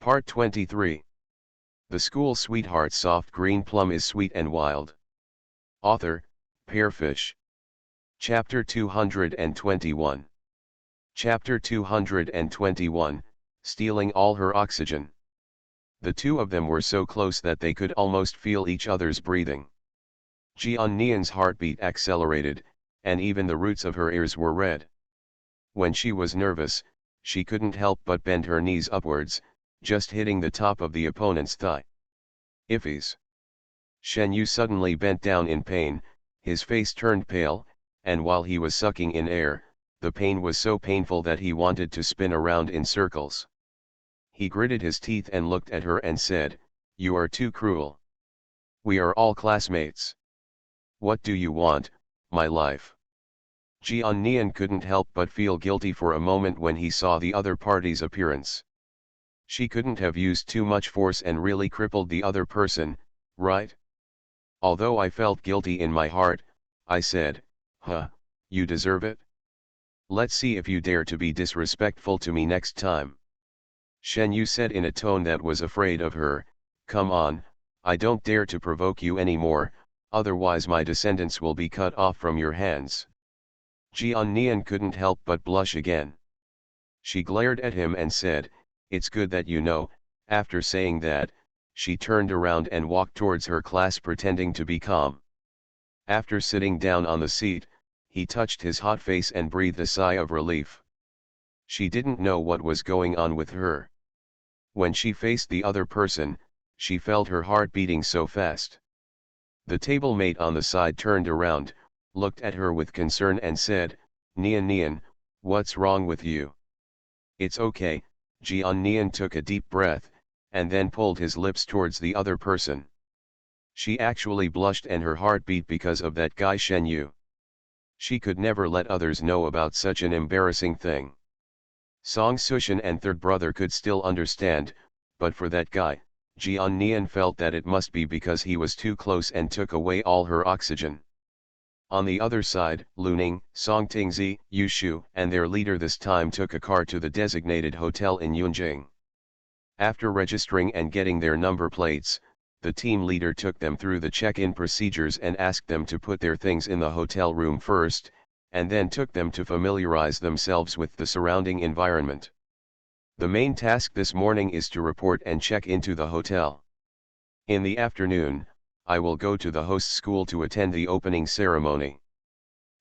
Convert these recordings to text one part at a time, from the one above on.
Part 23. The School Sweetheart Soft Green Plum is Sweet and Wild. Author, Pearfish. Chapter 221. Chapter 221, Stealing All Her Oxygen. The two of them were so close that they could almost feel each other's breathing. Jian-Nian's heartbeat accelerated, and even the roots of her ears were red. When she was nervous, she couldn't help but bend her knees upwards, just hitting the top of the opponent's thigh. Iffies. Shen Yu suddenly bent down in pain, his face turned pale, and while he was sucking in air, the pain was so painful that he wanted to spin around in circles. He gritted his teeth and looked at her and said, "You are too cruel. We are all classmates. What do you want, my life?" Jian-Nian couldn't help but feel guilty for a moment when he saw the other party's appearance. She couldn't have used too much force and really crippled the other person, right? Although I felt guilty in my heart, I said, you deserve it? Let's see if you dare to be disrespectful to me next time. Shen Yu said in a tone that was afraid of her, "Come on, I don't dare to provoke you anymore, otherwise my descendants will be cut off from your hands." Jian-Nian couldn't help but blush again. She glared at him and said, "It's good that you know." After saying that, she turned around and walked towards her class pretending to be calm. After sitting down on the seat, he touched his hot face and breathed a sigh of relief. She didn't know what was going on with her. When she faced the other person, she felt her heart beating so fast. The table mate on the side turned around, looked at her with concern and said, "Nian, what's wrong with you?" "It's okay." Jian-Nian took a deep breath, and then pulled his lips towards the other person. She actually blushed and her heart beat because of that guy Shen Yu. She could never let others know about such an embarrassing thing. Song Sushan and third brother could still understand, but for that guy, Jian-Nian felt that it must be because he was too close and took away all her oxygen. On the other side, Luning, Song Tingzi, Yu Shu and their leader this time took a car to the designated hotel in Yunjing. After registering and getting their number plates, the team leader took them through the check-in procedures and asked them to put their things in the hotel room first, and then took them to familiarize themselves with the surrounding environment. The main task this morning is to report and check into the hotel. In the afternoon, I will go to the host school to attend the opening ceremony.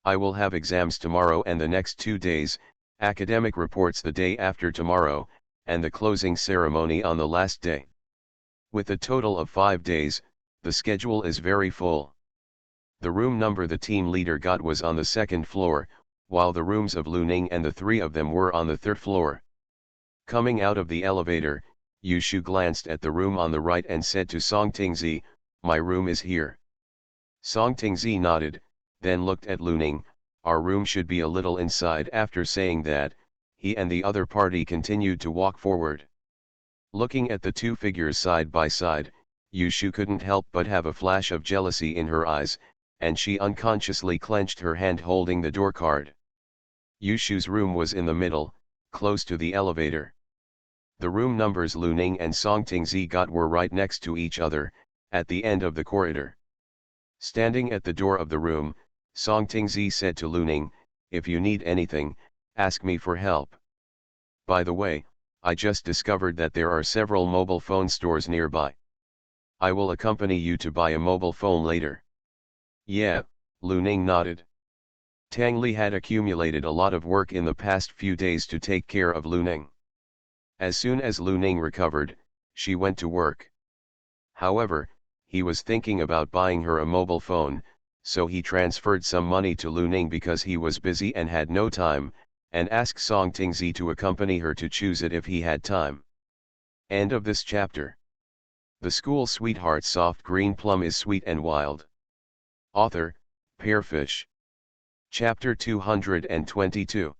I will have exams tomorrow and the next 2 days, academic reports the day after tomorrow, and the closing ceremony on the last day. With a total of 5 days, the schedule is very full. The room number the team leader got was on the 2nd floor, while the rooms of Luning and the 3 of them were on the 3rd floor. Coming out of the elevator, Yu Shu glanced at the room on the right and said to Song Tingzi, "My room is here." Song Tingzi nodded, then looked at Luning, "Our room should be a little inside." After saying that, he and the other party continued to walk forward. Looking at the two figures side by side, Yu Shu couldn't help but have a flash of jealousy in her eyes, and she unconsciously clenched her hand holding the door card. Yu Shu's room was in the middle, close to the elevator. The room numbers Luning and Song Tingzi got were right next to each other, at the end of the corridor. Standing at the door of the room, Song Tingzi said to Luning, "If you need anything, ask me for help. By the way, I just discovered that there are several mobile phone stores nearby. I will accompany you to buy a mobile phone later." "Yeah," Luning nodded. Tang Li had accumulated a lot of work in the past few days to take care of Luning. As soon as Luning recovered, she went to work. However, he was thinking about buying her a mobile phone, so he transferred some money to Luning because he was busy and had no time, and asked Song Tingzi to accompany her to choose it if he had time. End of this chapter. The School Sweetheart Soft Green Plum is Sweet and Wild. Author, Pearfish. Chapter 222.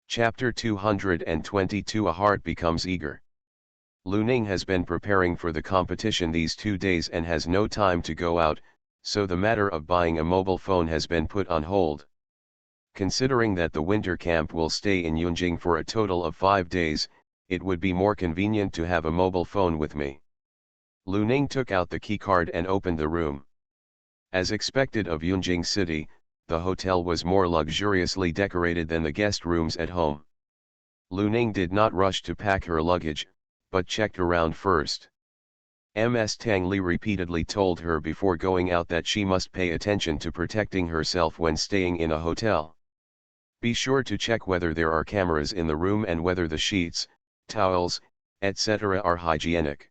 Chapter 222. A heart becomes eager. Luning has been preparing for the competition these 2 days and has no time to go out, so the matter of buying a mobile phone has been put on hold. Considering that the winter camp will stay in Yunjing for a total of 5 days, it would be more convenient to have a mobile phone with me. Lu Ning took out the keycard and opened the room. As expected of Yunjing City, the hotel was more luxuriously decorated than the guest rooms at home. Lu Ning did not rush to pack her luggage, but checked around first. Ms. Tang Li repeatedly told her before going out that she must pay attention to protecting herself when staying in a hotel. Be sure to check whether there are cameras in the room and whether the sheets, towels, etc. are hygienic.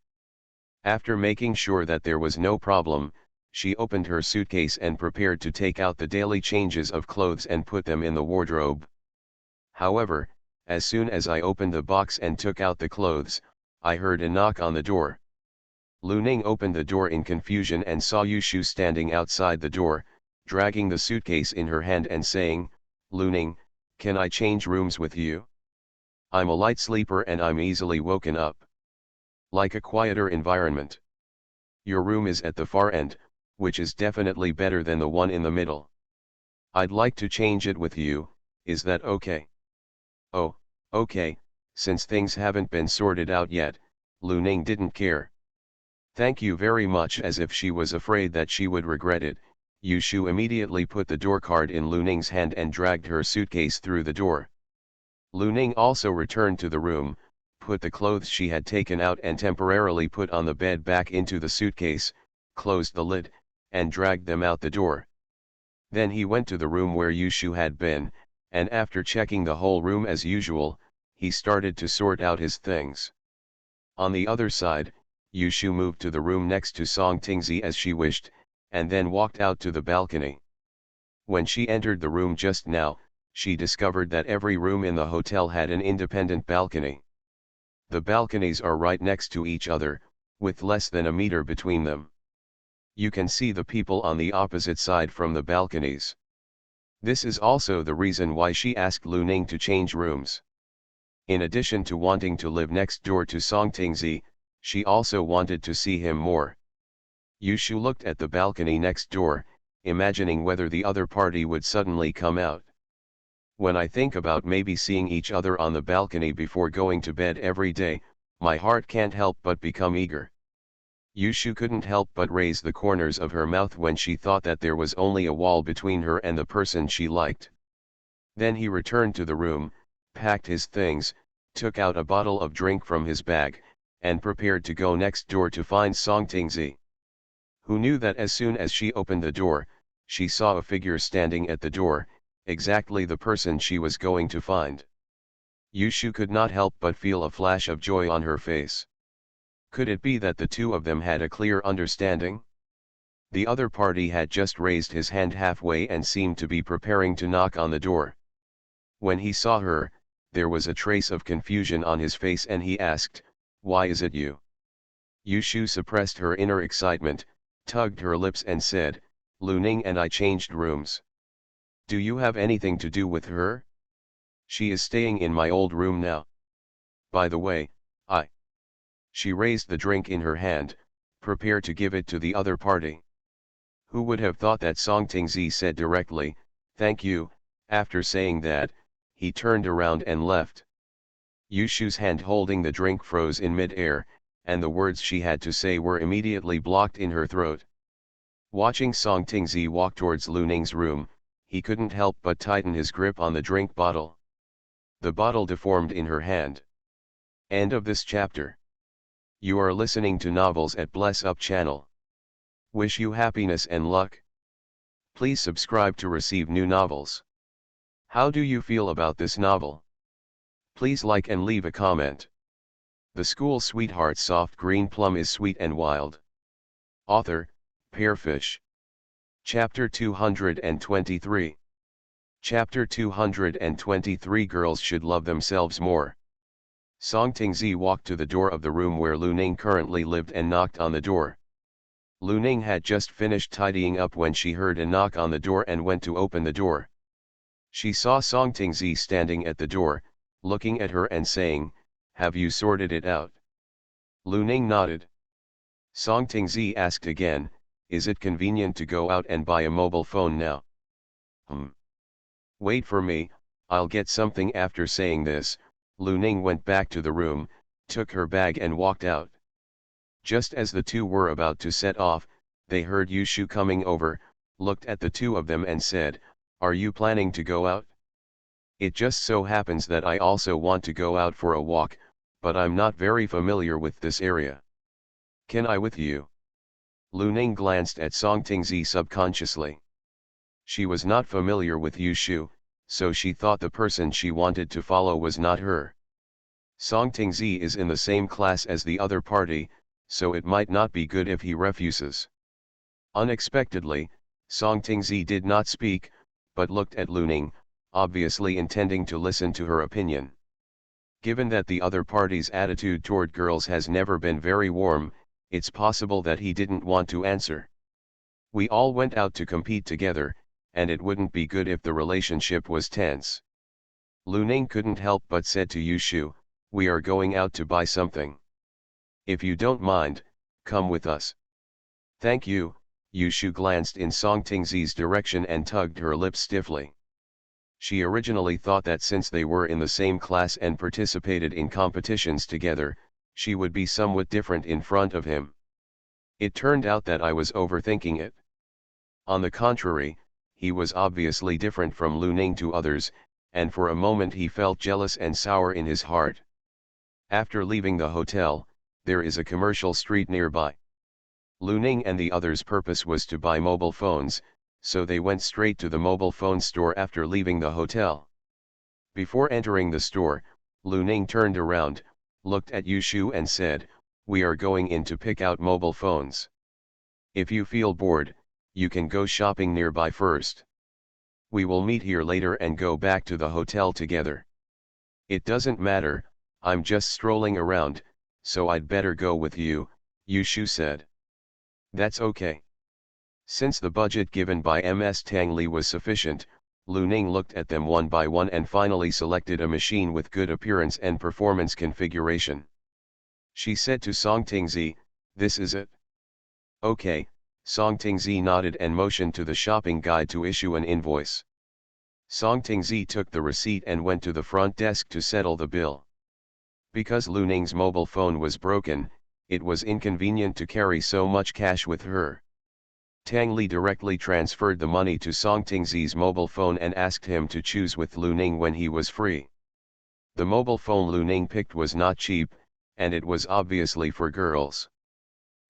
After making sure that there was no problem, she opened her suitcase and prepared to take out the daily changes of clothes and put them in the wardrobe. However, as soon as I opened the box and took out the clothes, I heard a knock on the door. Lu Ning opened the door in confusion and saw Yushu standing outside the door, dragging the suitcase in her hand and saying, "Lu Ning, can I change rooms with you? I'm a light sleeper and I'm easily woken up. Like a quieter environment. Your room is at the far end, which is definitely better than the one in the middle. I'd like to change it with you, is that okay?" "Oh, okay," since things haven't been sorted out yet, Lu Ning didn't care. "Thank you very much." As if she was afraid that she would regret it, Yushu immediately put the door card in Lu Ning's hand and dragged her suitcase through the door. Lu Ning also returned to the room, put the clothes she had taken out and temporarily put on the bed back into the suitcase, closed the lid, and dragged them out the door. Then he went to the room where Yushu had been, and after checking the whole room as usual, he started to sort out his things. On the other side, Yushu moved to the room next to Song Tingzi as she wished, and then walked out to the balcony. When she entered the room just now, she discovered that every room in the hotel had an independent balcony. The balconies are right next to each other, with less than a meter between them. You can see the people on the opposite side from the balconies. This is also the reason why she asked Lu Ning to change rooms. In addition to wanting to live next door to Song Tingzi, she also wanted to see him more. Yushu looked at the balcony next door, imagining whether the other party would suddenly come out. When I think about maybe seeing each other on the balcony before going to bed every day, my heart can't help but become eager. Yushu couldn't help but raise the corners of her mouth when she thought that there was only a wall between her and the person she liked. Then he returned to the room, packed his things, took out a bottle of drink from his bag, and prepared to go next door to find Song Tingzi. Who knew that as soon as she opened the door, she saw a figure standing at the door, exactly the person she was going to find. Yushu could not help but feel a flash of joy on her face. Could it be that the two of them had a clear understanding? The other party had just raised his hand halfway and seemed to be preparing to knock on the door. When he saw her, there was a trace of confusion on his face and he asked, "Why is it you?" Yushu suppressed her inner excitement, tugged her lips and said, "Lu Ning and I changed rooms. Do you have anything to do with her? She is staying in my old room now. By the way, I..." She raised the drink in her hand, prepared to give it to the other party. Who would have thought that Song Tingzi said directly, "Thank you." After saying that, he turned around and left. Yushu's hand holding the drink froze in mid-air, and the words she had to say were immediately blocked in her throat. Watching Song Tingzi walk towards Lu Ning's room, he couldn't help but tighten his grip on the drink bottle. The bottle deformed in her hand. End of this chapter. You are listening to Novels at Bless Up channel. Wish you happiness and luck. Please subscribe to receive new novels. How do you feel about this novel? Please like and leave a comment. The School Sweetheart Soft Green Plum is sweet and wild. Author, Pearfish. Chapter 223. Chapter 223. Girls should love themselves more. Song Tingzi walked to the door of the room where Lu Ning currently lived and knocked on the door. Lu Ning had just finished tidying up when she heard a knock on the door and went to open the door. She saw Song Tingzi standing at the door, looking at her and saying, "Have you sorted it out?" Lu Ning nodded. Song Tingzi asked again, "Is it convenient to go out and buy a mobile phone now?" Wait for me, I'll get something." After saying this, Lu Ning went back to the room, took her bag and walked out. Just as the two were about to set off, they heard Yushu coming over, looked at the two of them and said, "Are you planning to go out?" "It just so happens that I also want to go out for a walk, but I'm not very familiar with this area. Can I with you?" Lu Ning glanced at Song Tingzi subconsciously. She was not familiar with Yushu, so she thought the person she wanted to follow was not her. Song Tingzi is in the same class as the other party, so it might not be good if he refuses. Unexpectedly, Song Tingzi did not speak, but looked at Lu Ning, obviously intending to listen to her opinion. Given that the other party's attitude toward girls has never been very warm, it's possible that he didn't want to answer. "We all went out to compete together, and it wouldn't be good if the relationship was tense." Lu Ning couldn't help but said to Yushu, "We are going out to buy something. If you don't mind, come with us." "Thank you." Yushu glanced in Song Tingzi's direction and tugged her lips stiffly. She originally thought that since they were in the same class and participated in competitions together, she would be somewhat different in front of him. It turned out that I was overthinking it. On the contrary, he was obviously different from Lu Ning to others, and for a moment he felt jealous and sour in his heart. After leaving the hotel, there is a commercial street nearby. Lu Ning and the others' purpose was to buy mobile phones, so they went straight to the mobile phone store after leaving the hotel. Before entering the store, Lu Ning turned around, looked at Yushu and said, "We are going in to pick out mobile phones. If you feel bored, you can go shopping nearby first. We will meet here later and go back to the hotel together." "It doesn't matter, I'm just strolling around, so I'd better go with you," Yushu said. "That's okay." Since the budget given by Ms. Tang Li was sufficient, Lu Ning looked at them one by one and finally selected a machine with good appearance and performance configuration. She said to Song Tingzi, "This is it." "Okay." Song Tingzi nodded and motioned to the shopping guide to issue an invoice. Song Tingzi took the receipt and went to the front desk to settle the bill. Because Lu Ning's mobile phone was broken, it was inconvenient to carry so much cash with her. Tang Li directly transferred the money to Song Tingzi's mobile phone and asked him to choose with Lu Ning when he was free. The mobile phone Lu Ning picked was not cheap, and it was obviously for girls.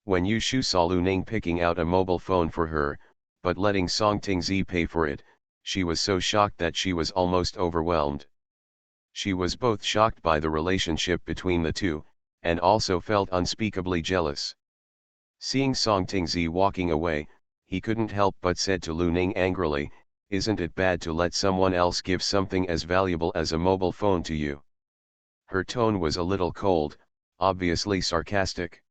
When Yushu saw Lu Ning picking out a mobile phone for her, but letting Song Tingzi pay for it, she was so shocked that she was almost overwhelmed. She was both shocked by the relationship between the two, and also felt unspeakably jealous. Seeing Song Tingzi walking away, he couldn't help but said to Lu Ning angrily, "Isn't it bad to let someone else give something as valuable as a mobile phone to you?" Her tone was a little cold, obviously sarcastic.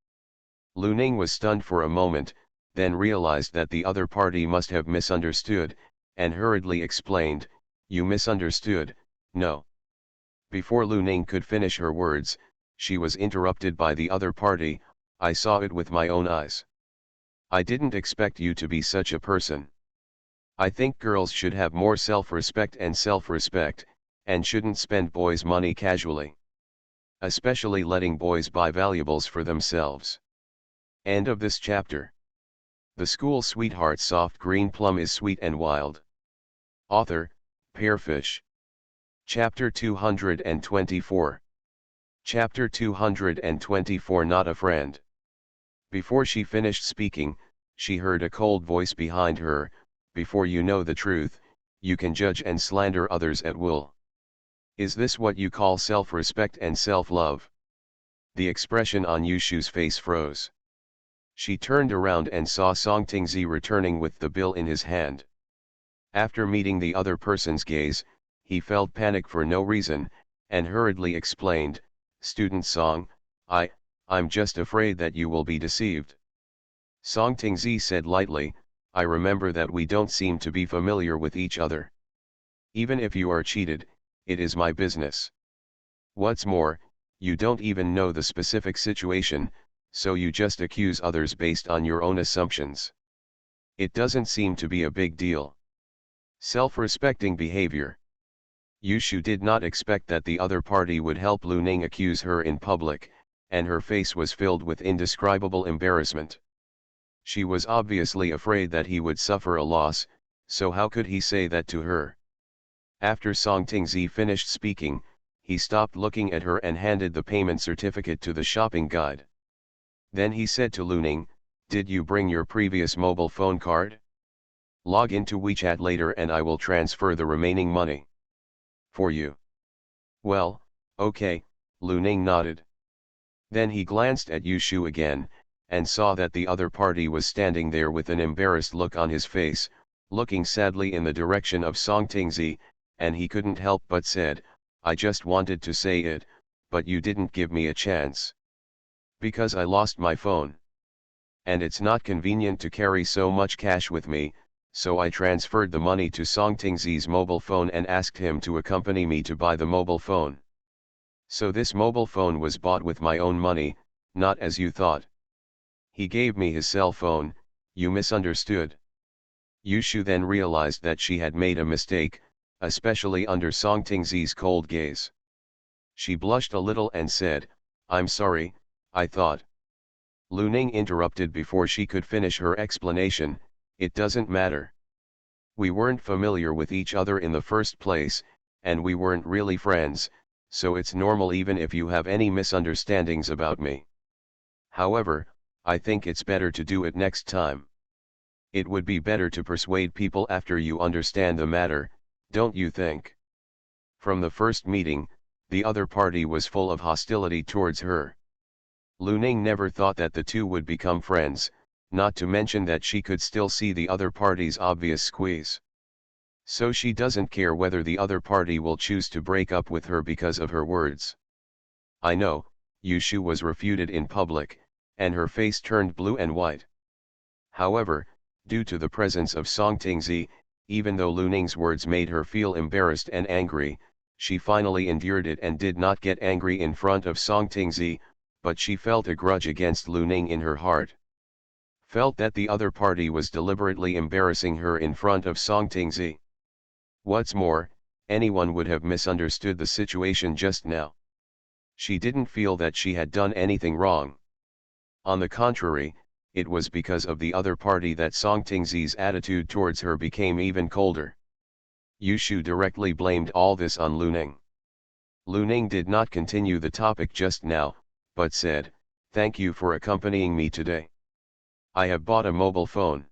Lu Ning was stunned for a moment, then realized that the other party must have misunderstood, and hurriedly explained, "You misunderstood, no." Before Lu Ning could finish her words, she was interrupted by the other party, "I saw it with my own eyes. I didn't expect you to be such a person. I think girls should have more self-respect, and shouldn't spend boys' money casually. Especially letting boys buy valuables for themselves." End of this chapter. The School Sweetheart Soft Green Plum is Sweet and Wild. Author, Pearfish. Chapter 224. Chapter 224 Not a Friend. Before she finished speaking, she heard a cold voice behind her, "Before you know the truth, you can judge and slander others at will. Is this what you call self-respect and self-love?" The expression on Yushu's face froze. She turned around and saw Song Tingzi returning with the bill in his hand. After meeting the other person's gaze, he felt panic for no reason, and hurriedly explained, "Student Song, I'm just afraid that you will be deceived." Song Tingzi said lightly, "I remember that we don't seem to be familiar with each other. Even if you are cheated, it is my business. What's more, you don't even know the specific situation, so you just accuse others based on your own assumptions. It doesn't seem to be a big deal. Self-respecting behavior. Yushu did not expect that the other party would help Lu Ning accuse her in public, and her face was filled with indescribable embarrassment. She was obviously afraid that he would suffer a loss, so how could he say that to her? After Song Tingzi finished speaking, he stopped looking at her and handed the payment certificate to the shopping guide. Then he said to Lu Ning, "Did you bring your previous mobile phone card? Log into WeChat later and I will transfer the remaining money for you." "Well, okay," Lu Ning nodded. Then he glanced at Yushu again, and saw that the other party was standing there with an embarrassed look on his face, looking sadly in the direction of Song Tingzi, and he couldn't help but said, "I just wanted to say it, but you didn't give me a chance. Because I lost my phone. And it's not convenient to carry so much cash with me, so I transferred the money to Song Tingzi's mobile phone and asked him to accompany me to buy the mobile phone. So this mobile phone was bought with my own money, not as you thought. He gave me his cell phone, you misunderstood." Yushu then realized that she had made a mistake, especially under Song Tingzi's cold gaze. She blushed a little and said, "I'm sorry, I thought." Lu Ning interrupted before she could finish her explanation, "It doesn't matter. We weren't familiar with each other in the first place, and we weren't really friends, so it's normal even if you have any misunderstandings about me. However, I think it's better to do it next time. It would be better to persuade people after you understand the matter, don't you think?" From the first meeting, the other party was full of hostility towards her. Lu Ning never thought that the two would become friends, not to mention that she could still see the other party's obvious squeeze. So she doesn't care whether the other party will choose to break up with her because of her words. "I know," Yushu was refuted in public, and her face turned blue and white. However, due to the presence of Song Tingzi, even though Lu Ning's words made her feel embarrassed and angry, she finally endured it and did not get angry in front of Song Tingzi, but she felt a grudge against Lu Ning in her heart. Felt that the other party was deliberately embarrassing her in front of Song Tingzi. What's more, anyone would have misunderstood the situation just now. She didn't feel that she had done anything wrong. On the contrary, it was because of the other party that Song Tingzi's attitude towards her became even colder. Yushu directly blamed all this on Lu Ning. Lu Ning did not continue the topic just now, but said, "Thank you for accompanying me today. I have bought a mobile phone.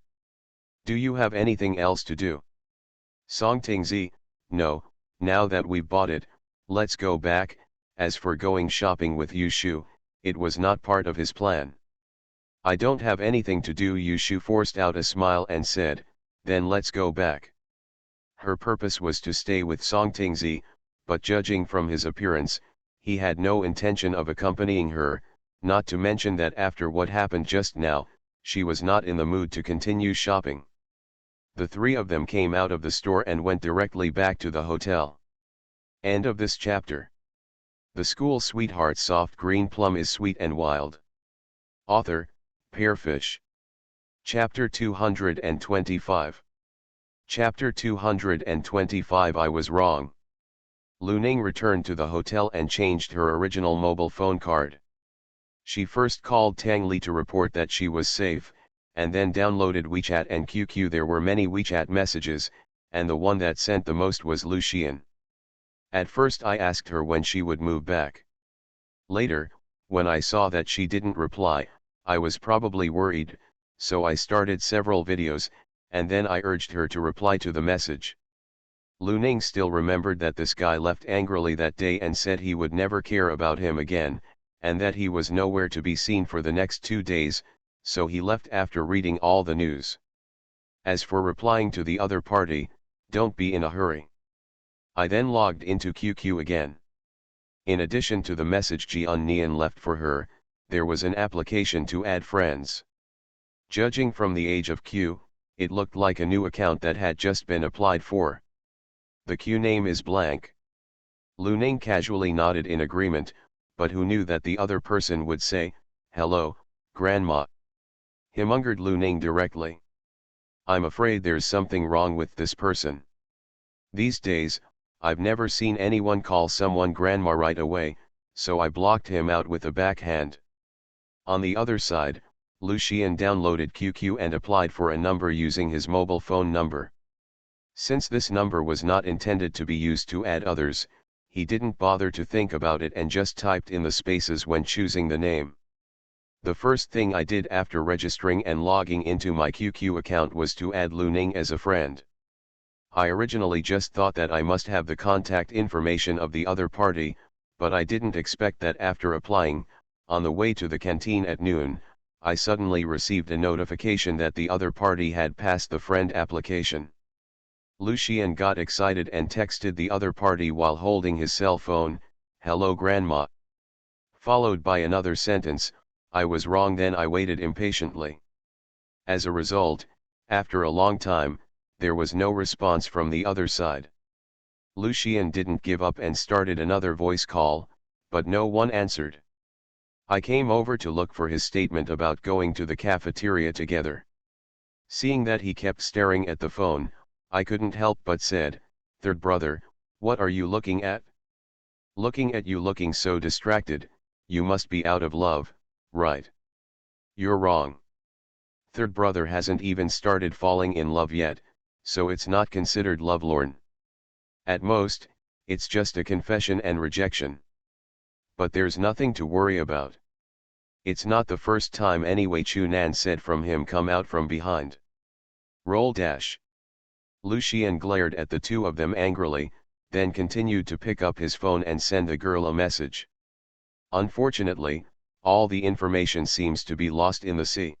Do you have anything else to do?" Song Tingzi, "No, now that we've bought it, let's go back." As for going shopping with Yushu, it was not part of his plan. "I don't have anything to do." Yushu forced out a smile and said, "Then let's go back." Her purpose was to stay with Song Tingzi, but judging from his appearance, he had no intention of accompanying her, not to mention that after what happened just now, she was not in the mood to continue shopping. The three of them came out of the store and went directly back to the hotel. End of this chapter. The School Sweetheart Soft Green Plum is Sweet and Wild. Author, Pearfish. Chapter 225. Chapter 225. I was wrong. Lu Ning returned to the hotel and changed her original mobile phone card. She first called Tang Li to report that she was safe, and then downloaded WeChat and QQ. There were many WeChat messages, and the one that sent the most was Lu Xian. At first I asked her when she would move back. Later, when I saw that she didn't reply, I was probably worried, so I started several videos, and then I urged her to reply to the message. Lu Ning still remembered that this guy left angrily that day and said he would never care about him again, and that he was nowhere to be seen for the next 2 days, so he left after reading all the news. As for replying to the other party, don't be in a hurry. I then logged into QQ again. In addition to the message Jian Nian left for her, there was an application to add friends. Judging from the age of Q, it looked like a new account that had just been applied for. The Q name is blank. Lu Ning casually nodded in agreement, but who knew that the other person would say, "Hello, Grandma." Humungered Lu Ning directly. "I'm afraid there's something wrong with this person. These days, I've never seen anyone call someone grandma right away, so I blocked him out with a backhand. On the other side, Lucien downloaded QQ and applied for a number using his mobile phone number. Since this number was not intended to be used to add others, he didn't bother to think about it and just typed in the spaces when choosing the name. The first thing I did after registering and logging into my QQ account was to add Lu Ning as a friend. I originally just thought that I must have the contact information of the other party, but I didn't expect that after applying, on the way to the canteen at noon, I suddenly received a notification that the other party had passed the friend application. Lucien got excited and texted the other party while holding his cell phone, "Hello grandma." Followed by another sentence, "I was wrong." Then I waited impatiently. As a result, after a long time, there was no response from the other side. Lucien didn't give up and started another voice call, but no one answered. I came over to look for his statement about going to the cafeteria together. Seeing that he kept staring at the phone, I couldn't help but said, "Third brother, what are you looking at?" "Looking at you looking so distracted, you must be out of love, right?" "You're wrong. Third brother hasn't even started falling in love yet, so it's not considered lovelorn. At most, it's just a confession and rejection. But there's nothing to worry about. It's not the first time anyway," Chu Nan said from him come out from behind. Roll dash. Lucien glared at the two of them angrily, then continued to pick up his phone and send the girl a message. Unfortunately, all the information seems to be lost in the sea.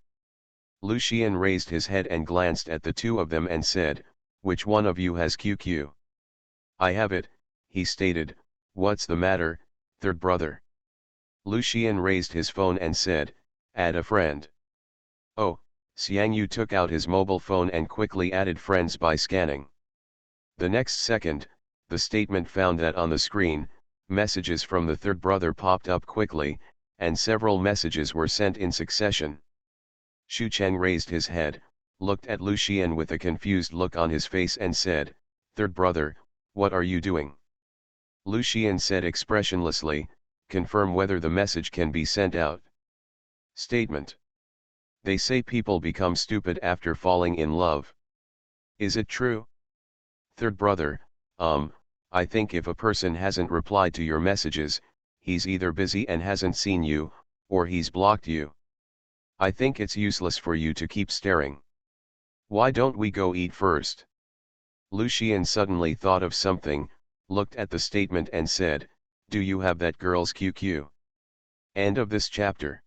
Lucien raised his head and glanced at the two of them and said, "Which one of you has QQ?" "I have it," he stated. "What's the matter, third brother?" Lucien raised his phone and said, "Add a friend." "Oh." Xiang Yu took out his mobile phone and quickly added friends by scanning. The next second, the statement found that on the screen, messages from the third brother popped up quickly, and several messages were sent in succession. Xu Cheng raised his head, looked at Lucien with a confused look on his face and said, "Third brother, what are you doing?" Lucien said expressionlessly, "Confirm whether the message can be sent out." Statement. They say people become stupid after falling in love. Is it true? Third brother, I think if a person hasn't replied to your messages, he's either busy and hasn't seen you, or he's blocked you. I think it's useless for you to keep staring. Why don't we go eat first? Lucien suddenly thought of something, looked at the statement and said, "Do you have that girl's QQ?" End of this chapter.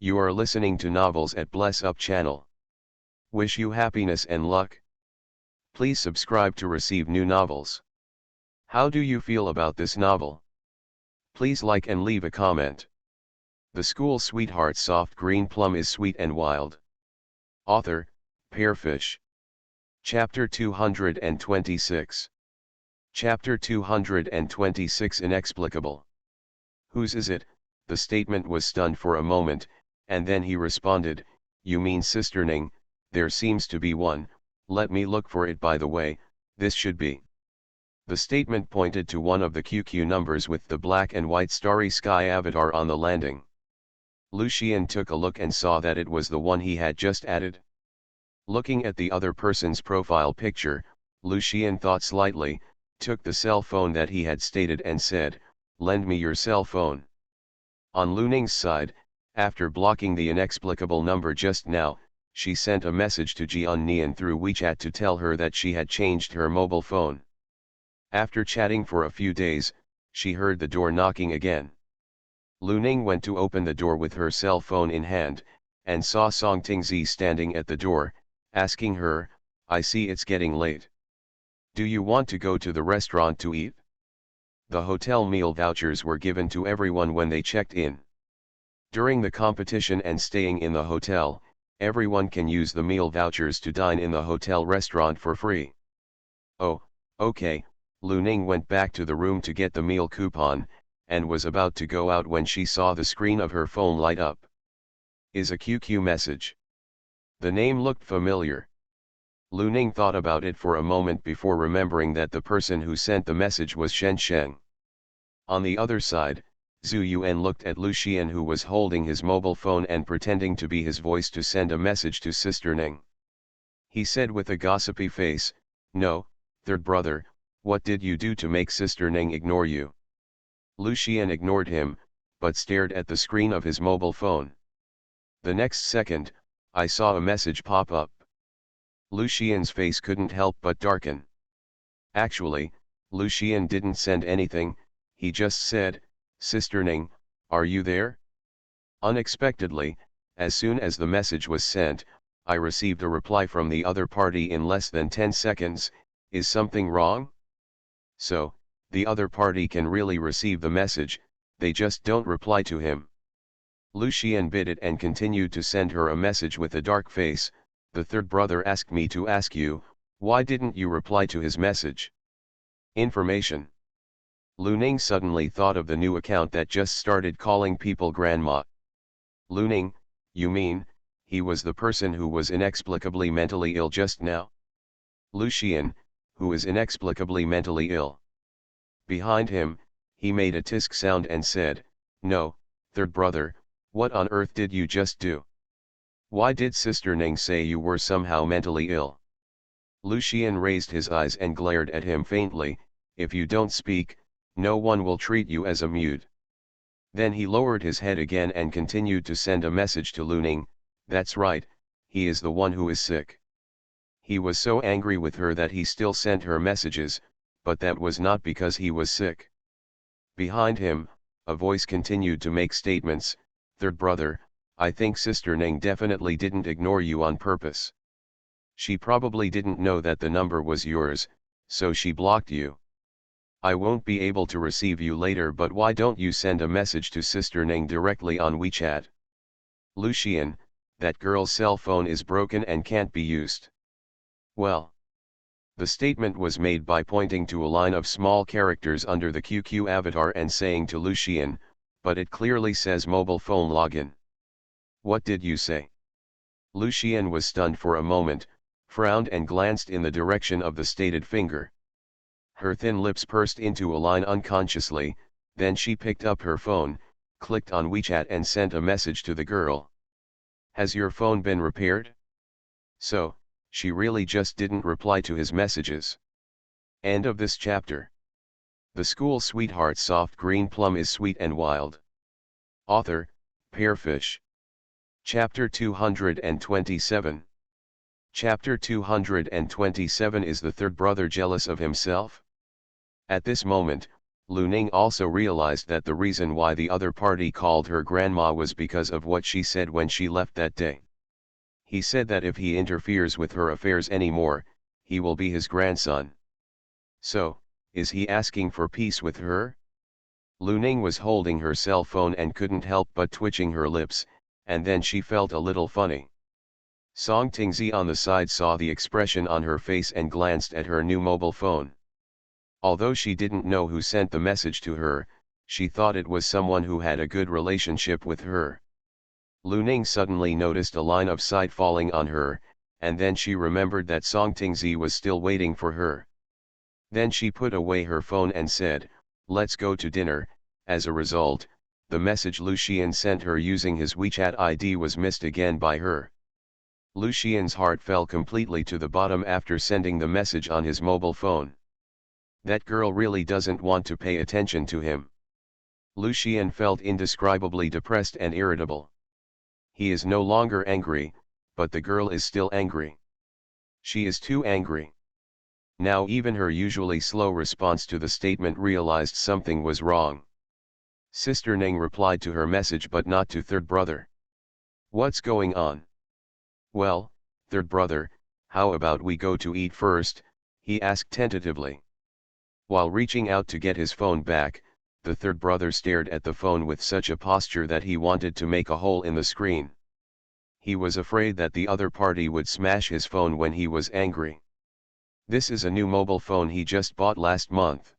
You are listening to Novels at Bless Up channel. Wish you happiness and luck. Please subscribe to receive new novels. How do you feel about this novel? Please like and leave a comment. The School Sweetheart Soft Green Plum is sweet and wild. Author, Pearfish. Chapter 226. Chapter 226 Inexplicable. Whose is it? The statement was stunned for a moment, and then he responded, "You mean Sister Ning, there seems to be one, let me look for it by the way, this should be." The statement pointed to one of the QQ numbers with the black and white starry sky avatar on the landing. Lucien took a look and saw that it was the one he had just added. Looking at the other person's profile picture, Lucien thought slightly, took the cell phone that he had stated and said, "Lend me your cell phone." On Lu Ning's side, after blocking the inexplicable number just now, she sent a message to Jian Nian through WeChat to tell her that she had changed her mobile phone. After chatting for a few days, she heard the door knocking again. Lu Ning went to open the door with her cell phone in hand, and saw Song Tingzi standing at the door, asking her, "I see it's getting late. Do you want to go to the restaurant to eat?" The hotel meal vouchers were given to everyone when they checked in. During the competition and staying in the hotel, everyone can use the meal vouchers to dine in the hotel restaurant for free. "Oh, okay." Lu Ning went back to the room to get the meal coupon, and was about to go out when she saw the screen of her phone light up. Is a QQ message. The name looked familiar. Lu Ning thought about it for a moment before remembering that the person who sent the message was Shen Sheng. On the other side, Zhu Yuan looked at Lu Xian, who was holding his mobile phone and pretending to be his voice to send a message to Sister Ning. He said with a gossipy face, "No, third brother, what did you do to make Sister Ning ignore you?" Lu Xian ignored him, but stared at the screen of his mobile phone. The next second, I saw a message pop up. Lu Xian's face couldn't help but darken. Actually, Lu Xian didn't send anything, he just said, "Sister Ning, are you there?" Unexpectedly, as soon as the message was sent, I received a reply from the other party in less than 10 seconds, "Is something wrong?" So, the other party can really receive the message, they just don't reply to him. Lu Xian bit it and continued to send her a message with a dark face. "The third brother asked me to ask you, why didn't you reply to his message?" Information. Lu Ning suddenly thought of the new account that just started calling people grandma. "Lu Ning, you mean, he was the person who was inexplicably mentally ill just now?" Lu Xian, who is inexplicably mentally ill. Behind him, he made a tisk sound and said, "No, third brother, what on earth did you just do? Why did Sister Ning say you were somehow mentally ill?" Lu Xian raised his eyes and glared at him faintly, "If you don't speak, no one will treat you as a mute." Then he lowered his head again and continued to send a message to Lu Ning, "That's right, he is the one who is sick." He was so angry with her that he still sent her messages, but that was not because he was sick. Behind him, a voice continued to make statements, "Third brother, I think Sister Ning definitely didn't ignore you on purpose. She probably didn't know that the number was yours, so she blocked you. I won't be able to receive you later, but why don't you send a message to Sister Ning directly on WeChat? Lu Xian, that girl's cell phone is broken and can't be used." Well. The statement was made by pointing to a line of small characters under the QQ avatar and saying to Lu Xian, "But it clearly says mobile phone login." "What did you say?" Lu Xian was stunned for a moment, frowned and glanced in the direction of the stated finger. Her thin lips pursed into a line unconsciously, then she picked up her phone, clicked on WeChat and sent a message to the girl. "Has your phone been repaired?" So, she really just didn't reply to his messages. End of this chapter. The School Sweetheart Soft Green Plum is Sweet and Wild. Author, Pearfish. Chapter 227. Chapter 227 Is the third brother jealous of himself? At this moment, Lu Ning also realized that the reason why the other party called her grandma was because of what she said when she left that day. He said that if he interferes with her affairs anymore, he will be his grandson. So, is he asking for peace with her? Lu Ning was holding her cell phone and couldn't help but twitching her lips, and then she felt a little funny. Song Tingzi on the side saw the expression on her face and glanced at her new mobile phone. Although she didn't know who sent the message to her, she thought it was someone who had a good relationship with her. Lu Ning suddenly noticed a line of sight falling on her, and then she remembered that Song Tingzi was still waiting for her. Then she put away her phone and said, "Let's go to dinner." As a result, the message Lu Xian sent her using his WeChat ID was missed again by her. Lu Xian's heart fell completely to the bottom after sending the message on his mobile phone. That girl really doesn't want to pay attention to him. Lu Xian felt indescribably depressed and irritable. He is no longer angry, but the girl is still angry. She is too angry. Now even her usually slow response to the statement realized something was wrong. Sister Ning replied to her message but not to third brother. "What's going on?" "Well, third brother, how about we go to eat first?" he asked tentatively. While reaching out to get his phone back, the third brother stared at the phone with such a posture that he wanted to make a hole in the screen. He was afraid that the other party would smash his phone when he was angry. This is a new mobile phone he just bought last month.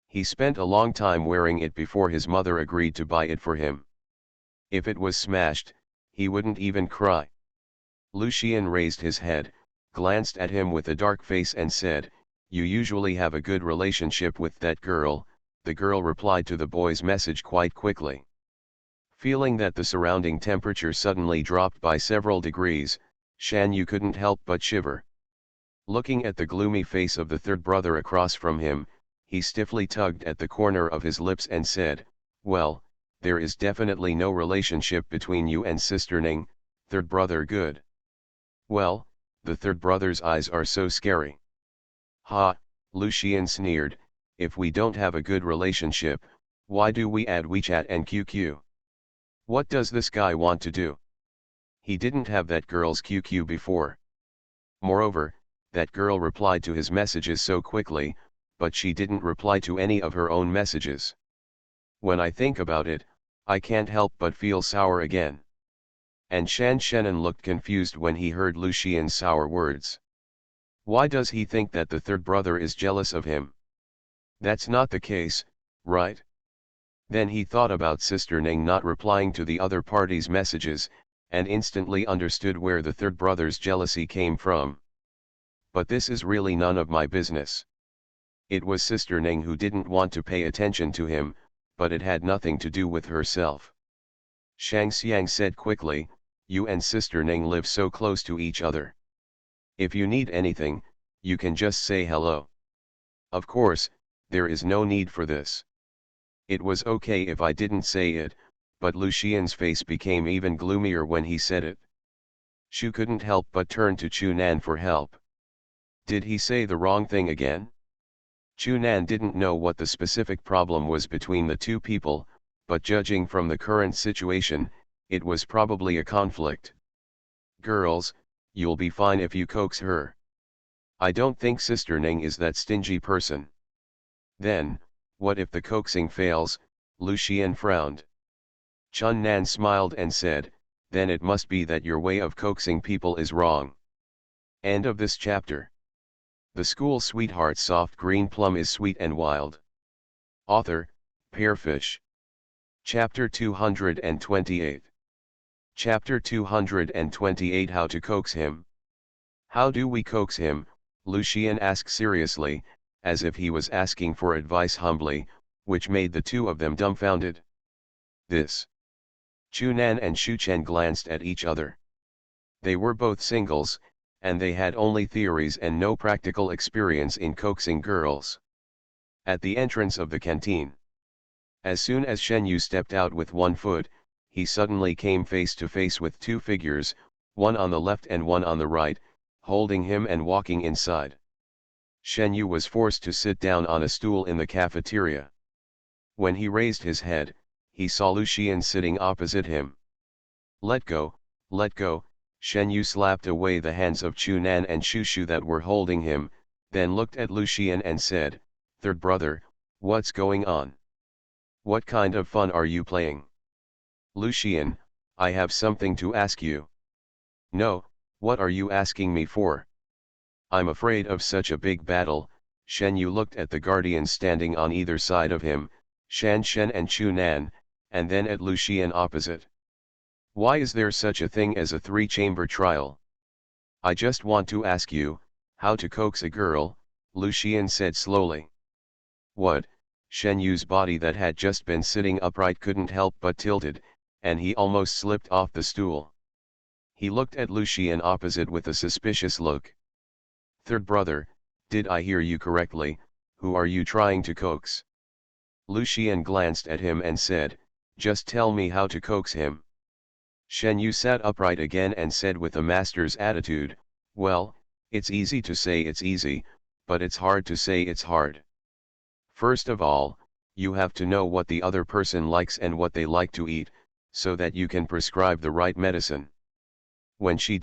He spent a long time wearing it before his mother agreed to buy it for him. If it was smashed, he wouldn't even cry. Lu Xian raised his head, glanced at him with a dark face and said, "You usually have a good relationship with that girl." The girl replied to the boy's message quite quickly. Feeling that the surrounding temperature suddenly dropped by several degrees, Shan Yu couldn't help but shiver. Looking at the gloomy face of the third brother across from him, he stiffly tugged at the corner of his lips and said, "Well, there is definitely no relationship between you and Sister Ning, third brother good." "Well," the third brother's eyes are so scary. "Ha," Lucian sneered, "if we don't have a good relationship, why do we add WeChat and QQ? What does this guy want to do? He didn't have that girl's QQ before. Moreover, that girl replied to his messages so quickly, but she didn't reply to any of her own messages. When I think about it, I can't help but feel sour again." And Shan Shannon looked confused when he heard Lucian's sour words. Why does he think that the third brother is jealous of him? That's not the case, right? Then he thought about Sister Ning not replying to the other party's messages, and instantly understood where the third brother's jealousy came from. But this is really none of my business. It was Sister Ning who didn't want to pay attention to him, but it had nothing to do with herself. Shang Xiang said quickly, "You and Sister Ning live so close to each other. If you need anything, you can just say hello. Of course, there is no need for this." It was okay if I didn't say it, but Lucian's face became even gloomier when he said it. Shu couldn't help but turn to Chu Nan for help. Did he say the wrong thing again? Chu Nan didn't know what the specific problem was between the two people, but judging from the current situation, it was probably a conflict. "Girls, you'll be fine if you coax her. I don't think Sister Ning is that stingy person." "Then, what if the coaxing fails?" Lucian frowned. Chun Nan smiled and said, "Then it must be that your way of coaxing people is wrong." End of this chapter. The School Sweetheart Soft Green Plum is Sweet and Wild. Author, Pearfish. Chapter 228. Chapter 228 How to Coax Him. "How do we coax him?" Lucian asked seriously, as if he was asking for advice humbly, which made the two of them dumbfounded. "This." Chu Nan and Shu Chen glanced at each other. They were both singles, and they had only theories and no practical experience in coaxing girls. At the entrance of the canteen. As soon as Shen Yu stepped out with one foot, he suddenly came face to face with two figures, one on the left and one on the right, holding him and walking inside. Shen Yu was forced to sit down on a stool in the cafeteria. When he raised his head, he saw Lucian sitting opposite him. Let go," Shen Yu slapped away the hands of Chu Nan and Shu Shu that were holding him, then looked at Lucian and said, "Third brother, what's going on? What kind of fun are you playing?" "Lucian, I have something to ask you." "No, what are you asking me for?" "I'm afraid of such a big battle." Shen Yu looked at the guardians standing on either side of him, Shan Shen and Chu Nan, and then at Lucian opposite. "Why is there such a thing as a three-chamber trial?" "I just want to ask you, how to coax a girl," Lucian said slowly. "What?" Shen Yu's body that had just been sitting upright couldn't help but tilted, and he almost slipped off the stool. He looked at Lucian opposite with a suspicious look. "Third brother, did I hear you correctly? Who are you trying to coax?" Lucian glanced at him and said, "Just tell me how to coax him." Shen Yu sat upright again and said with a master's attitude, "Well, it's easy to say it's easy, but it's hard to say it's hard. First of all, you have to know what the other person likes and what they like to eat, so that you can prescribe the right medicine. When she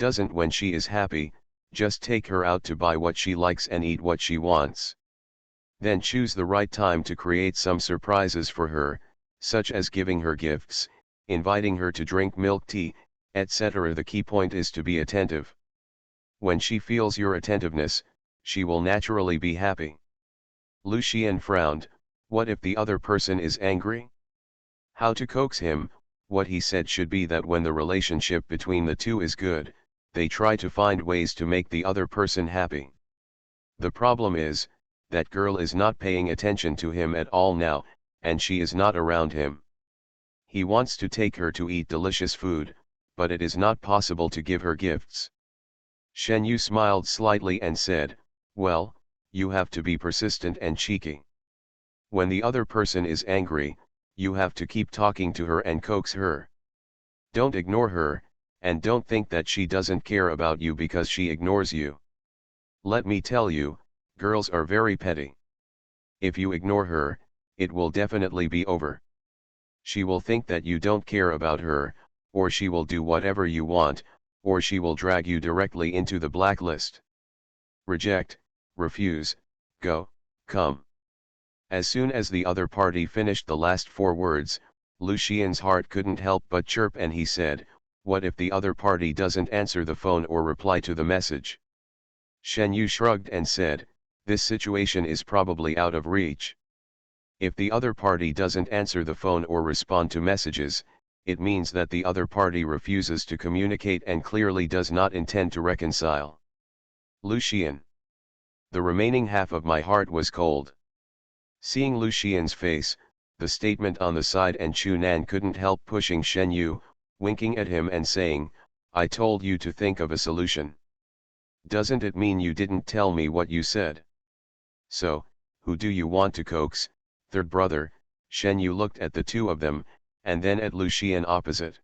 is happy, just take her out to buy what she likes and eat what she wants. Then choose the right time to create some surprises for her, such as giving her gifts, inviting her to drink milk tea, etc. The key point is to be attentive. When she feels your attentiveness, she will naturally be happy." Lucian frowned. What if the other person is angry? How to coax him? What he said should be that when the relationship between the two is good, they try to find ways to make the other person happy. The problem is, that girl is not paying attention to him at all now, and she is not around him. He wants to take her to eat delicious food, but it is not possible to give her gifts. Shen Yu smiled slightly and said, "Well, you have to be persistent and cheeky. When the other person is angry, you have to keep talking to her and coax her. Don't ignore her, and don't think that she doesn't care about you because she ignores you. Let me tell you, girls are very petty. If you ignore her, it will definitely be over. She will think that you don't care about her, or she will do whatever you want, or she will drag you directly into the blacklist. Reject, refuse, go, come." As soon as the other party finished the last 4 words, Lu Xian's heart couldn't help but chirp, and he said, "What if the other party doesn't answer the phone or reply to the message?" Shen Yu shrugged and said, "This situation is probably out of reach. If the other party doesn't answer the phone or respond to messages, it means that the other party refuses to communicate and clearly does not intend to reconcile." Lu Xian. The remaining half of my heart was cold. Seeing Lu Xian's face, the statement on the side, and Chu Nan couldn't help pushing Shen Yu, winking at him and saying, "I told you to think of a solution. Doesn't it mean you didn't tell me what you said? So, who do you want to coax, third brother?" Shen Yu looked at the two of them, and then at Lu Xian opposite.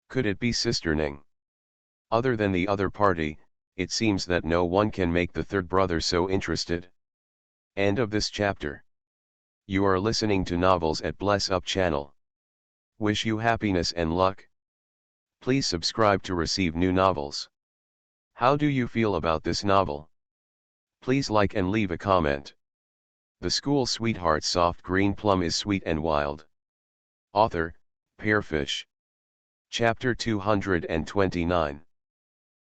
Could it be Sister Ning? Other than the other party, it seems that no one can make the third brother so interested. End of this chapter. You are listening to Novels at Bless Up channel. Wish you happiness and luck. Please subscribe to receive new novels. How do you feel about this novel? Please like and leave a comment. The School Sweetheart Soft Green Plum is sweet and wild. Author, Pearfish. Chapter 229.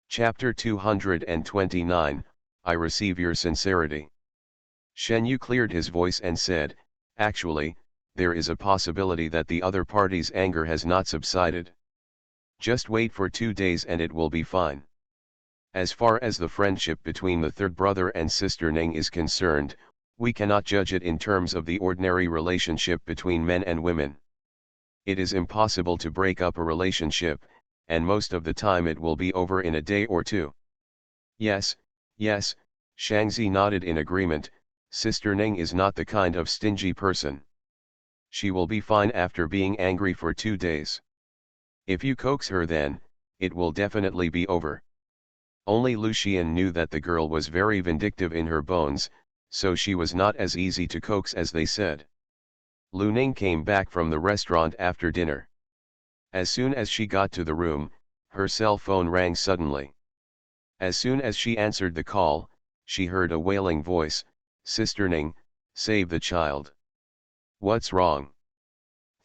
Chapter 229, I receive your sincerity. Shen Yu cleared his voice and said, "Actually, there is a possibility that the other party's anger has not subsided. Just wait for 2 days and it will be fine. As far as the friendship between the third brother and Sister Ning is concerned, we cannot judge it in terms of the ordinary relationship between men and women. It is impossible to break up a relationship, and most of the time it will be over in a day or 2. Yes, yes," Shangzi nodded in agreement. "Sister Ning is not the kind of stingy person. She will be fine after being angry for 2 days. If you coax her, then it will definitely be over." Only Lu Xian knew that the girl was very vindictive in her bones, so she was not as easy to coax as they said. Lu Ning came back from the restaurant after dinner. As soon as she got to the room, her cell phone rang suddenly. As soon as she answered the call, she heard a wailing voice, "Sister Ning, save the child." "What's wrong?"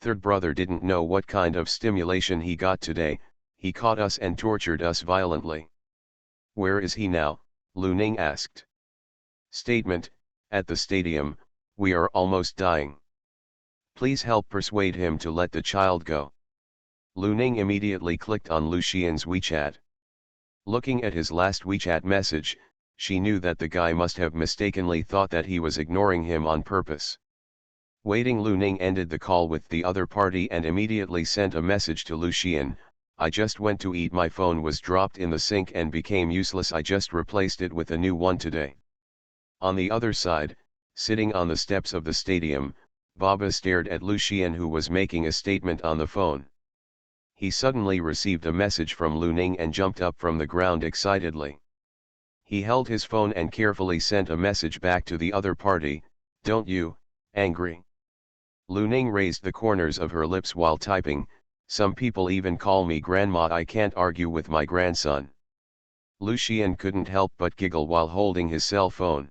"Third brother didn't know what kind of stimulation he got today, he caught us and tortured us violently." "Where is he now?" Lu Ning asked. Statement, "At the stadium, we are almost dying. Please help persuade him to let the child go." Lu Ning immediately clicked on Lu Xian's WeChat. Looking at his last WeChat message, she knew that the guy must have mistakenly thought that he was ignoring him on purpose. Waiting, Lu Ning ended the call with the other party and immediately sent a message to Lu Xian, "I just went to eat, my phone was dropped in the sink and became useless, I just replaced it with a new one today." On the other side, sitting on the steps of the stadium, Baba stared at Lu Xian, who was making a statement on the phone. He suddenly received a message from Lu Ning and jumped up from the ground excitedly. He held his phone and carefully sent a message back to the other party, "Don't you, angry?" Lu Ning raised the corners of her lips while typing, "Some people even call me grandma, I can't argue with my grandson." Lu Xian couldn't help but giggle while holding his cell phone.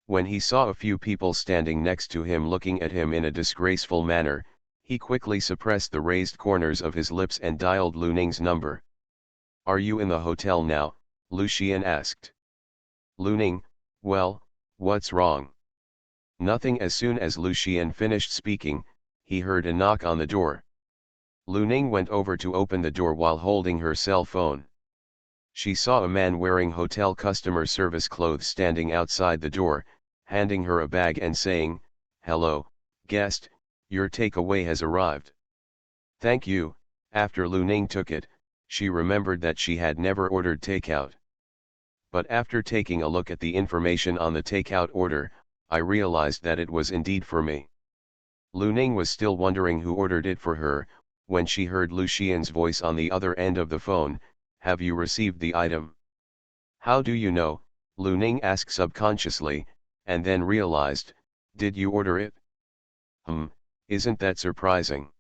When he saw a few people standing next to him looking at him in a disgraceful manner, he quickly suppressed the raised corners of his lips and dialed Lu Ning's number. "Are you in the hotel now?" Lu Xian asked. Lu Ning, "Well, what's wrong?" "Nothing." As soon as Lu Xian finished speaking, he heard a knock on the door. Lu Ning went over to open the door while holding her cell phone. She saw a man wearing hotel customer service clothes standing outside the door, handing her a bag and saying, "Hello, guest, your takeaway has arrived." "Thank you." After Lu Ning took it, she remembered that she had never ordered takeout. But after taking a look at the information on the takeout order, I realized that it was indeed for me. Lu Ning was still wondering who ordered it for her, when she heard Lu Xian's voice on the other end of the phone. "Have you received the item?" "How do you know?" Lu Ning asked subconsciously, and then realized, "Did you order it?" Isn't that surprising?"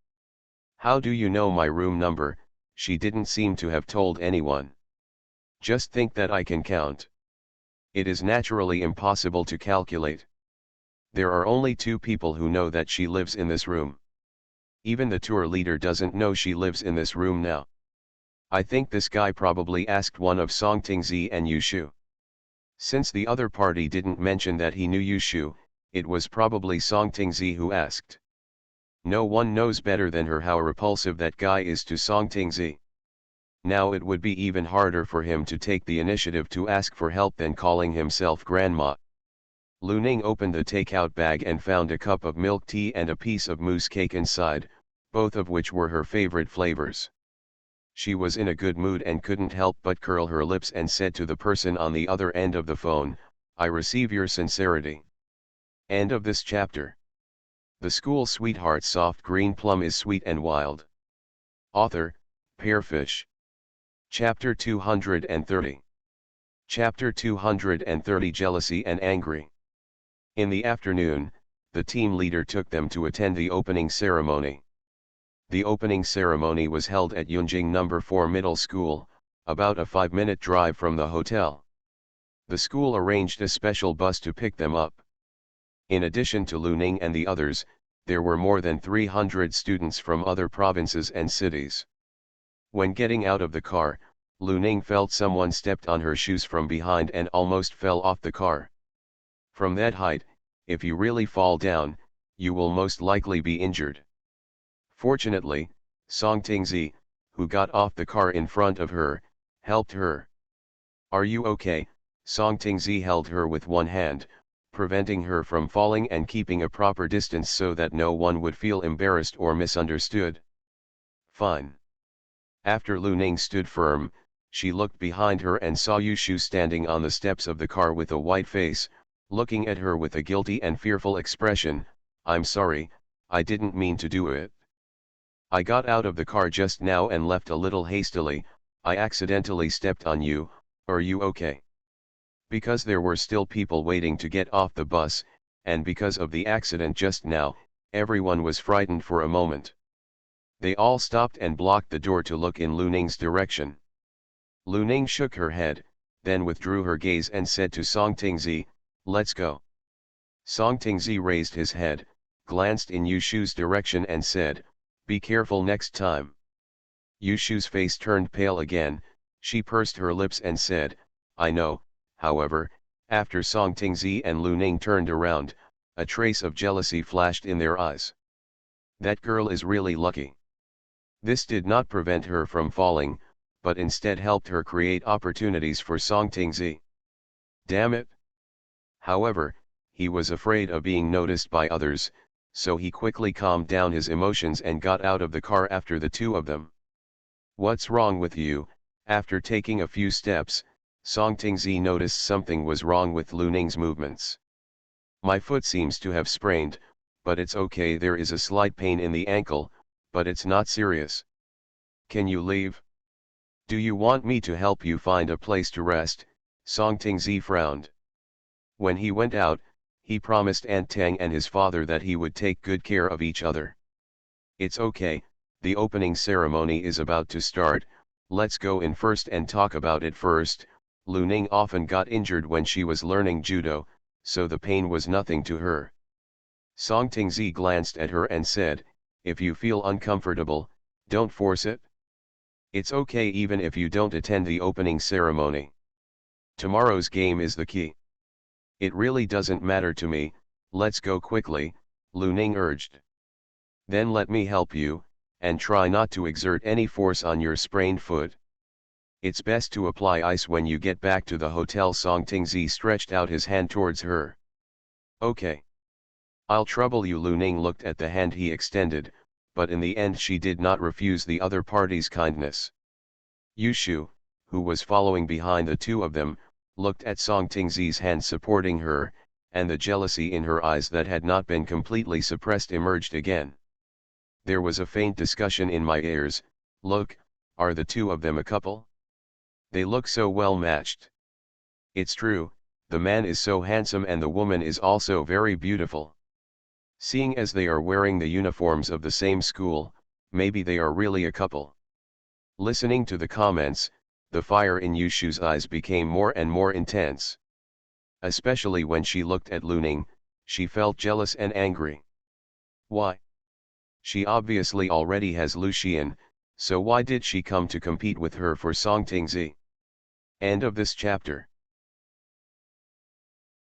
"How do you know my room number?" She didn't seem to have told anyone. "Just think that I can count." "It is naturally impossible to calculate. There are only 2 people who know that she lives in this room. Even the tour leader doesn't know she lives in this room now. I think this guy probably asked one of Song Tingzi and Yushu. Since the other party didn't mention that he knew Yushu, it was probably Song Tingzi who asked. No one knows better than her how repulsive that guy is to Song Tingzi. Now it would be even harder for him to take the initiative to ask for help than calling himself grandma. Lu Ning opened the takeout bag and found a cup of milk tea and a piece of mousse cake inside, both of which were her favorite flavors. She was in a good mood and couldn't help but curl her lips and said to the person on the other end of the phone, "I receive your sincerity." End of this chapter. The School Sweetheart Soft Green Plum is Sweet and Wild. Author, Pearfish. Chapter 230. Chapter 230 Jealousy and Angry. In the afternoon, the team leader took them to attend the opening ceremony. The opening ceremony was held at Yunjing No. 4 Middle School, about a 5-minute drive from the hotel. The school arranged a special bus to pick them up. In addition to Lu Ning and the others, there were more than 300 students from other provinces and cities. When getting out of the car, Lu Ning felt someone stepped on her shoes from behind and almost fell off the car. From that height, if you really fall down, you will most likely be injured. Fortunately, Song Tingzi, who got off the car in front of her, helped her. "Are you okay?" Song Tingzi held her with one hand, preventing her from falling and keeping a proper distance so that no one would feel embarrassed or misunderstood. "Fine." After Lu Ning stood firm, she looked behind her and saw Yushu standing on the steps of the car with a white face, looking at her with a guilty and fearful expression. "I'm sorry, I didn't mean to do it. I got out of the car just now and left a little hastily. I accidentally stepped on you. Are you okay?" Because there were still people waiting to get off the bus, and because of the accident just now, everyone was frightened for a moment. They all stopped and blocked the door to look in Lu Ning's direction. Lu Ning shook her head, then withdrew her gaze and said to Song Tingzi, "Let's go." Song Tingzi raised his head, glanced in Yushu's direction and said, "Be careful next time." Yushu's face turned pale again. She pursed her lips and said, "I know." However, after Song Tingzi and Lu Ning turned around, a trace of jealousy flashed in their eyes. That girl is really lucky. This did not prevent her from falling, but instead helped her create opportunities for Song Tingzi. Damn it! However, he was afraid of being noticed by others, so he quickly calmed down his emotions and got out of the car after the 2 of them. "What's wrong with you?" After taking a few steps, Song Tingzi noticed something was wrong with Lu Ning's movements. "My foot seems to have sprained, but it's okay. There is a slight pain in the ankle, but it's not serious. Can you leave?" "Do you want me to help you find a place to rest?" Song Tingzi frowned. When he went out, he promised Aunt Tang and his father that he would take good care of each other. "It's okay, the opening ceremony is about to start, let's go in first and talk about it first." Lu Ning often got injured when she was learning judo, so the pain was nothing to her. Song Tingzi glanced at her and said, "If you feel uncomfortable, don't force it. It's okay even if you don't attend the opening ceremony. Tomorrow's game is the key." "It really doesn't matter to me, let's go quickly," Lu Ning urged. "Then let me help you, and try not to exert any force on your sprained foot." It's best to apply ice when you get back to the hotel. Song Tingzi stretched out his hand towards her. Okay. I'll trouble you. Lu Ning looked at the hand he extended, but in the end she did not refuse the other party's kindness. Yushu, who was following behind the two of them, looked at Song Tingzi's hand supporting her, and the jealousy in her eyes that had not been completely suppressed emerged again. There was a faint discussion in my ears. Look, are the two of them a couple? They look so well matched. It's true, the man is so handsome and the woman is also very beautiful. Seeing as they are wearing the uniforms of the same school, maybe they are really a couple. Listening to the comments, the fire in Yushu's eyes became more and more intense. Especially when she looked at Lu Ning, she felt jealous and angry. Why? She obviously already has Lu Xian, so why did she come to compete with her for Song Tingzi? End of this chapter.